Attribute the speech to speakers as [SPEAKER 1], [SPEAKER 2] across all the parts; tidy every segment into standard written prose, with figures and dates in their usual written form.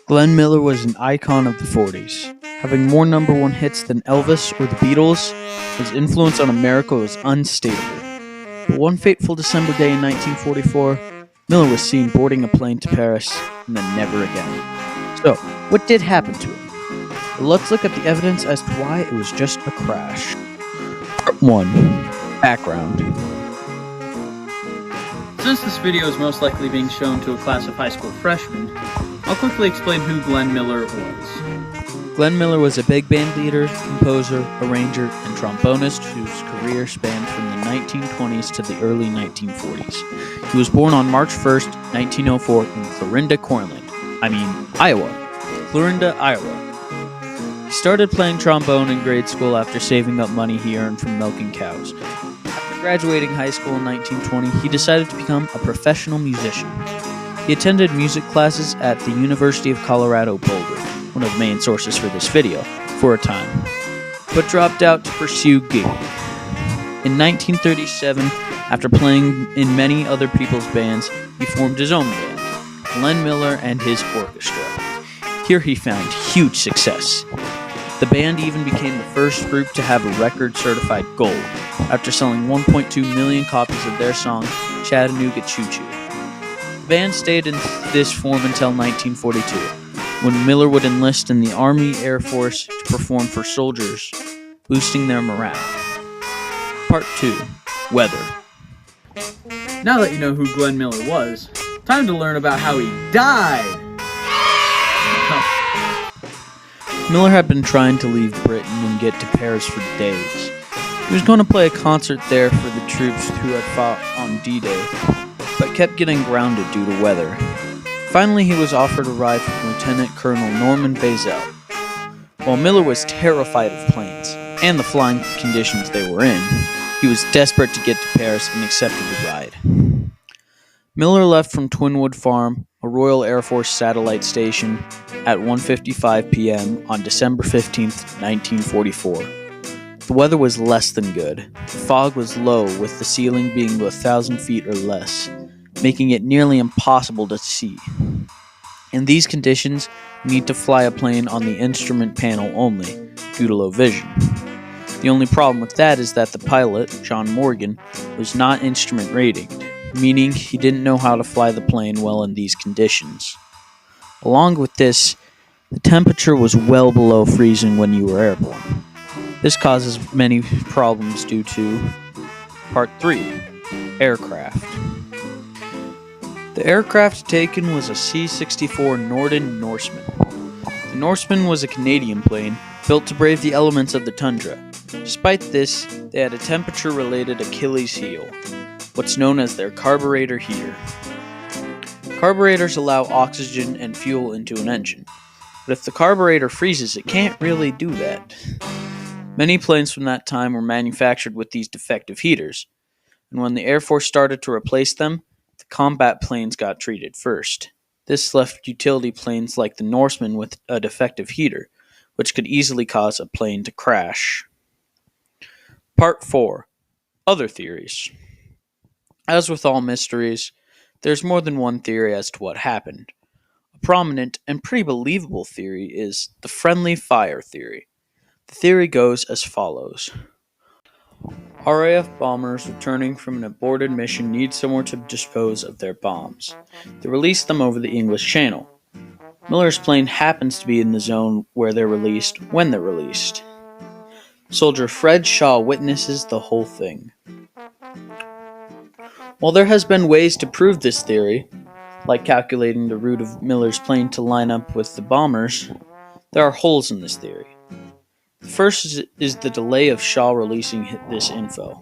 [SPEAKER 1] Glenn Miller was an icon of the 40s. Having more number one hits than Elvis or the Beatles, his influence on America was unstateable. But one fateful December day in 1944, Miller was seen boarding a plane to Paris and then never again. So, what did happen to him? Well, let's look at the evidence as to why it was just a crash. Part 1. Background. Since this video is most likely being shown to a class of high school freshmen, I'll quickly explain who Glenn Miller was. Glenn Miller was a big band leader, composer, arranger, and trombonist whose career spanned from the 1920s to the early 1940s. He was born on March 1st, 1904 in Clarinda, Iowa. He started playing trombone in grade school after saving up money he earned from milking cows. After graduating high school in 1920, he decided to become a professional musician. He attended music classes at the University of Colorado Boulder, one of the main sources for this video, for a time, but dropped out to pursue gigging. In 1937, after playing in many other people's bands, he formed his own band, Glenn Miller and His Orchestra. Here he found huge success. The band even became the first group to have a record certified gold, after selling 1.2 million copies of their song, Chattanooga Choo Choo. The band stayed in this form until 1942, when Miller would enlist in the Army Air Force to perform for soldiers, boosting their morale. Part 2. Weather. Now that you know who Glenn Miller was, time to learn about how he died! Miller had been trying to leave Britain and get to Paris for days. He was going to play a concert there for the troops who had fought on D-Day, but kept getting grounded due to weather. Finally, he was offered a ride from Lieutenant Colonel Norman Bazel. While Miller was terrified of planes and the flying conditions they were in, he was desperate to get to Paris and accepted the ride. Miller left from Twinwood Farm, a Royal Air Force satellite station, at 1:55 p.m. on December 15, 1944. The weather was less than good. The fog was low, with the ceiling being 1,000 feet or less, making it nearly impossible to see. In these conditions, you need to fly a plane on the instrument panel only, due to low vision. The only problem with that is that the pilot, John Morgan, was not instrument rated, meaning he didn't know how to fly the plane well in these conditions. Along with this, the temperature was well below freezing when you were airborne. This causes many problems due to Part 3. Aircraft. The aircraft taken was a C-64 Norden Norseman. The Norseman was a Canadian plane, built to brave the elements of the tundra. Despite this, they had a temperature-related Achilles heel, what's known as their carburetor heater. Carburetors allow oxygen and fuel into an engine, but if the carburetor freezes, it can't really do that. Many planes from that time were manufactured with these defective heaters, and when the Air Force started to replace them, the combat planes got treated first. This left utility planes like the Norseman with a defective heater, which could easily cause a plane to crash. Part 4. Other theories. As with all mysteries, there's more than one theory as to what happened. A prominent and pretty believable theory is the friendly fire theory. The theory goes as follows. RAF bombers returning from an aborted mission need somewhere to dispose of their bombs. They release them over the English Channel. Miller's plane happens to be in the zone where they're released when they're released. Soldier Fred Shaw witnesses the whole thing. While there has been ways to prove this theory, like calculating the route of Miller's plane to line up with the bombers, there are holes in this theory. The first is the delay of Shaw releasing this info.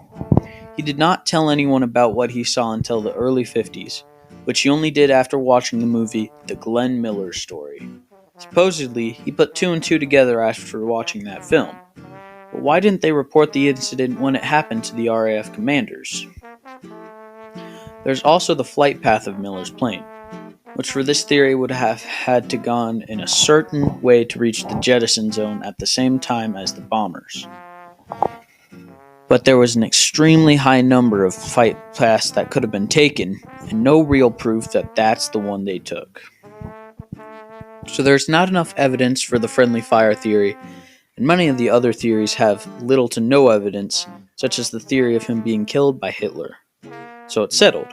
[SPEAKER 1] He did not tell anyone about what he saw until the early 50s, which he only did after watching the movie The Glenn Miller Story. Supposedly, he put two and two together after watching that film. But why didn't they report the incident when it happened to the RAF commanders? There's also the flight path of Miller's plane, which for this theory would have had to gone in a certain way to reach the jettison zone at the same time as the bombers. but there was an extremely high number of fight paths that could have been taken, and no real proof that that's the one they took. So there's not enough evidence for the friendly fire theory, and many of the other theories have little to no evidence, such as the theory of him being killed by Hitler. So it's settled.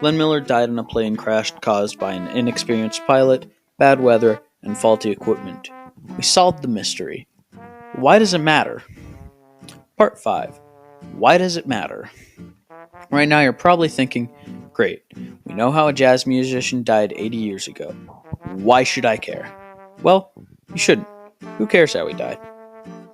[SPEAKER 1] Glenn Miller died in a plane crash caused by an inexperienced pilot, bad weather, and faulty equipment. We solved the mystery. Why does it matter? Part 5. Why does it matter? Right now you're probably thinking, great, we know how a jazz musician died 80 years ago. Why should I care? Well, you shouldn't. Who cares how he died?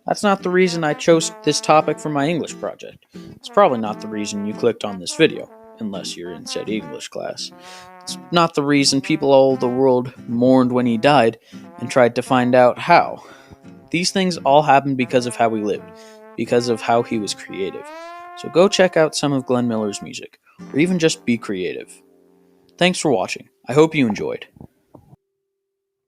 [SPEAKER 1] That's not the reason I chose this topic for my English project. It's probably not the reason you clicked on this video, unless you're in said English class. It's not the reason people all over the world mourned when he died and tried to find out how. These things all happened because of how he lived, because of how he was creative. So go check out some of Glenn Miller's music, or even just be creative. Thanks for watching. I hope you enjoyed.